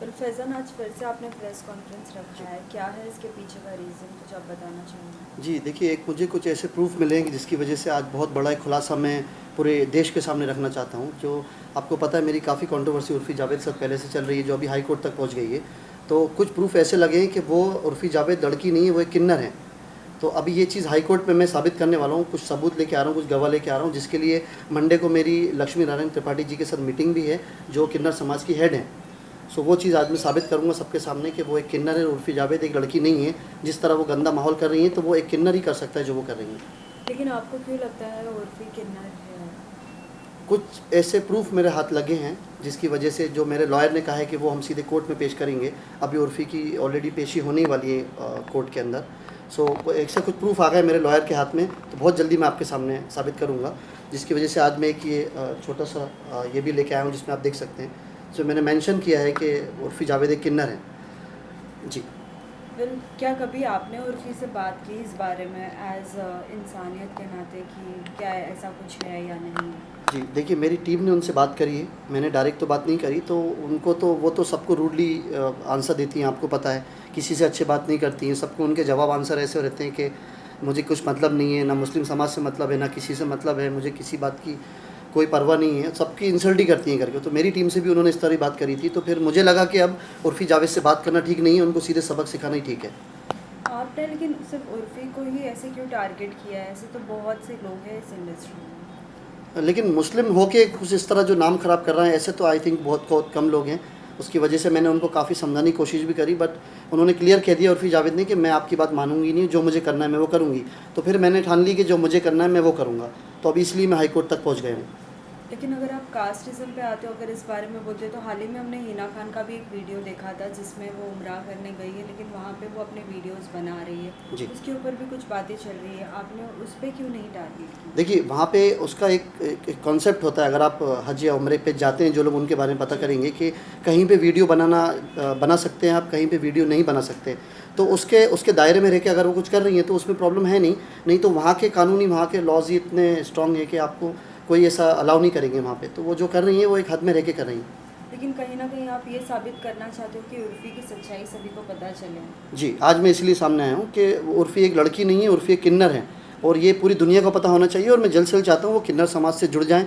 और फैज़ान, आज फिर से आपने प्रेस कॉन्फ्रेंस रखा है, क्या है इसके पीछे का रीज़न, कुछ आप बताना चाहेंगे? जी, देखिए एक मुझे कुछ ऐसे प्रूफ़ मिले हैं कि जिसकी वजह से आज बहुत बड़ा एक खुलासा मैं पूरे देश के सामने रखना चाहता हूँ। जो आपको पता है मेरी काफ़ी कंट्रोवर्सी उर्फ़ी जावेद के साथ पहले से चल रही है, जो अभी हाई कोर्ट तक पहुँच गई है। तो कुछ प्रूफ़ ऐसे लगे हैं कि वो उर्फ़ी जावेद लड़की नहीं है, वो एक किन्नर है। तो अभी ये चीज़ हाई कोर्ट में मैं साबित करने वाला हूँ, कुछ सबूत लेके आ रहा हूँ, कुछ गवाह लेके आ रहा हूँ, जिसके लिए मंडे को मेरी लक्ष्मी नारायण त्रिपाठी जी के साथ मीटिंग भी है, जो किन्नर समाज की हेड हैं। सो वो चीज़ आज मैं साबित करूँगा सबके सामने कि वो एक किन्नर है, उर्फ़ी जावेद एक लड़की नहीं है। जिस तरह वो गंदा माहौल कर रही हैं, तो वो एक किन्नर ही कर सकता है जो वो कर रही हैं। लेकिन आपको क्यों लगता है उर्फ़ी किन्नर है? कुछ ऐसे प्रूफ मेरे हाथ लगे हैं जिसकी वजह से, जो मेरे लॉयर ने कहा है कि वो हम सीधे कोर्ट में पेश करेंगे। अभी उर्फ़ी की ऑलरेडी पेशी होने वाली है कोर्ट के अंदर। सो ऐसे कुछ प्रूफ आ गए मेरे लॉयर के हाथ में, तो बहुत जल्दी मैं आपके सामने साबित करूँगा। जिसकी वजह से आज मैं एक ये छोटा सा ये भी लेके आया हूँ, जिसमें आप देख सकते हैं। जो मैंने मेंशन किया है कि उर्फ़ी जावेद एक किन्नर है। जी। फिर क्या कभी आपने उर्फ़ी से बात की इस बारे में एज़ इंसानियत के नाते कि क्या ऐसा कुछ है या नहीं है? जी, देखिए मेरी टीम ने उनसे बात करी है, मैंने डायरेक्ट तो बात नहीं करी। तो उनको तो वो तो सबको रूडली आंसर देती हैं, आपको पता है, किसी से अच्छे बात नहीं करती हैं। सबको उनके जवाब आंसर ऐसे रहते हैं कि मुझे कुछ मतलब नहीं है, ना मुस्लिम समाज से मतलब है, ना किसी से मतलब है, मुझे किसी बात की कोई परवाह नहीं है, सबकी इंसल्ट ही करती हैं करके। तो मेरी टीम से भी उन्होंने इस तरह ही बात करी थी। तो फिर मुझे लगा कि अब उर्फ़ी जावेद से बात करना ठीक नहीं है, उनको सीधे सबक सिखाना ही ठीक है। आपने लेकिन सिर्फ उर्फ़ी को ही ऐसे क्यों टारगेट किया है? ऐसे तो बहुत से लोग हैं इस इंडस्ट्री में। लेकिन मुस्लिम होके कुछ इस तरह जो नाम ख़राब कर रहे हैं, ऐसे तो आई थिंक बहुत बहुत कम लोग हैं। उसकी वजह से मैंने उनको काफ़ी समझाने की कोशिश भी करी, बट उन्होंने क्लियर कह दिया उर्फ़ी जावेद ने कि मैं आपकी बात मानूंगी नहीं, जो मुझे करना है मैं वो करूँगी। तो फिर मैंने ठान ली कि जो मुझे करना है मैं वो करूँगा। तो अभी इसलिए मैं हाई कोर्ट तक पहुँच गया हूँ। लेकिन अगर आप कास्टिज़्म पे आते हो, अगर इस बारे में बोलते हो, तो हाल ही में हमने हिना खान का भी एक वीडियो देखा था जिसमें वो उम्रा करने गई है, लेकिन वहाँ पे वो अपने वीडियोस बना रही है। जी। उसके ऊपर भी कुछ बातें चल रही है, आपने उस पर क्यों नहीं टारगेट की? देखिए वहाँ पे उसका एक कॉन्सेप्ट होता है। अगर आप हज या उम्रे पे जाते हैं, जो लोग उनके बारे में पता करेंगे कि कहीं पे वीडियो बना सकते हैं आप, कहीं पे वीडियो नहीं बना सकते। तो उसके दायरे में रह के अगर वो कुछ कर रही हैं तो उसमें प्रॉब्लम है नहीं तो वहाँ के कानूनी, वहाँ के लॉज ही इतने स्ट्रॉन्ग है कि आपको कोई ऐसा अलाउ नहीं करेंगे वहाँ पे। तो वो जो कर रही हैं वो एक हद में रह के कर रही हैं। लेकिन कहीं ना कहीं आप ये साबित करना चाहते हो कि उर्फ़ी की सच्चाई सभी को पता चले। जी, आज मैं इसलिए सामने आया हूँ कि उर्फ़ी एक लड़की नहीं है, उर्फ़ी एक किन्नर है, और ये पूरी दुनिया को पता होना चाहिए। और मैं जल्द से जल्द चाहता हूँ वो किन्नर समाज से जुड़ जाएँ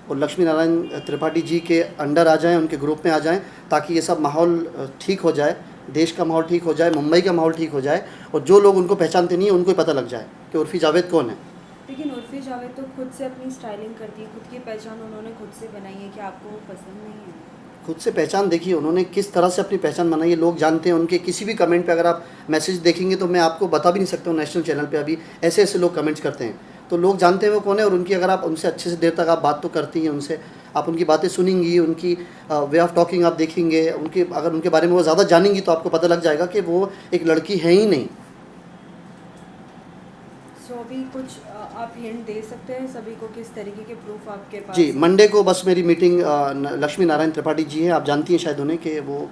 और लक्ष्मी नारायण त्रिपाठी जी के अंडर आ जाएँ, उनके ग्रुप में आ जाएँ, ताकि ये सब माहौल ठीक हो जाए, देश का माहौल ठीक हो जाए, मुंबई का माहौल ठीक हो जाए, और जो लोग उनको पहचानते नहीं हैं उनको ही पता लग जाए कि उर्फ़ी जावेद कौन है। लेकिन उर्फ़ी जावेद तो खुद से अपनी स्टाइलिंग करती है, खुद की पहचान उन्होंने खुद से बनाई है, कि आपको वो पसंद नहीं है? खुद से पहचान देखिए उन्होंने किस तरह से अपनी पहचान बनाई है, लोग जानते हैं। उनके किसी भी कमेंट पे अगर आप मैसेज देखेंगे तो मैं आपको बता भी नहीं सकता हूँ, नेशनल चैनल पे अभी ऐसे ऐसे लोग कमेंट्स करते हैं। तो लोग जानते हैं वो कौन है। और उनकी अगर आप उनसे अच्छे से देर तक आप बात तो करती हैं उनसे, आप उनकी बातें सुनेंगी, उनकी वे ऑफ टॉकिंग आप देखेंगे, उनके अगर उनके बारे में वो ज़्यादा जानेंगी तो आपको पता लग जाएगा कि वो एक लड़की है ही नहीं। सो अभी कुछ आप हिंट दे सकते हैं सभी को, किस तरीके के प्रूफ आपके पास जी, है? मंडे को बस मेरी मीटिंग लक्ष्मी नारायण त्रिपाठी जी हैं, आप जानती हैं शायद उन्हें, कि वो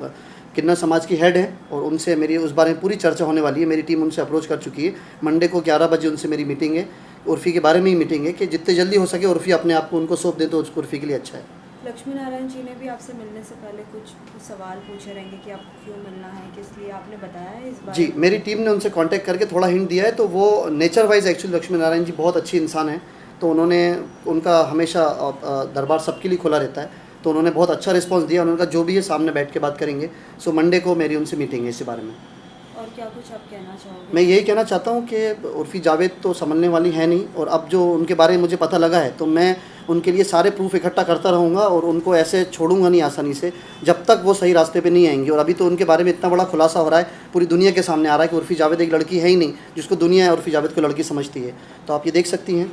किन्नर समाज की हेड है, और उनसे मेरी उस बारे में पूरी चर्चा होने वाली है। मेरी टीम उनसे अप्रोच कर चुकी है। मंडे को 11 बजे उनसे मेरी मीटिंग है, उर्फ़ी के बारे में ही मीटिंग है, कि जितने जल्दी हो सके उर्फ़ी अपने आप को उनको सौंप दे तो उर्फ़ी के लिए अच्छा है। लक्ष्मी नारायण जी ने भी आपसे मिलने से पहले कुछ सवाल पूछे रहेंगे कि आपको क्यों मिलना है, किस लिए, आपने बताया है इस बारे जी, में? मेरी टीम ने उनसे कांटेक्ट करके थोड़ा हिंट दिया है। तो वो nature wise actually Lakshmi Narayan ji बहुत अच्छी इंसान हैं। तो उन्होंने, उनका हमेशा दरबार सबके लिए खुला रहता है। तो उन्होंने बहुत अच्छा रिस्पांस दिया। उन्होंने कहा जो भी है सामने बैठ के बात करेंगे। सो मंडे को मेरी उनसे मीटिंग है इस बारे में। और क्या कुछ आप कहना चाहोगे? मैं यही कहना चाहता हूँ कि उर्फ़ी जावेद तो संभलने वाली है नहीं, और अब जो उनके बारे में मुझे पता लगा है तो मैं उनके लिए सारे प्रूफ इकट्ठा करता रहूँगा, और उनको ऐसे छोड़ूंगा नहीं आसानी से जब तक वो सही रास्ते पे नहीं आएंगी। और अभी तो उनके बारे में इतना बड़ा खुलासा हो रहा है, पूरी दुनिया के सामने आ रहा है कि उर्फ़ी जावेद एक लड़की है ही नहीं, जिसको दुनिया उर्फ़ी जावेद को लड़की समझती है। तो आप ये देख सकती हैं।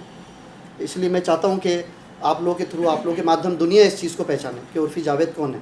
इसलिए मैं चाहता हूँ कि आप लोगों के थ्रू, आप लोगों के माध्यम दुनिया इस चीज़ को पहचाने कि उर्फ़ी जावेद कौन है।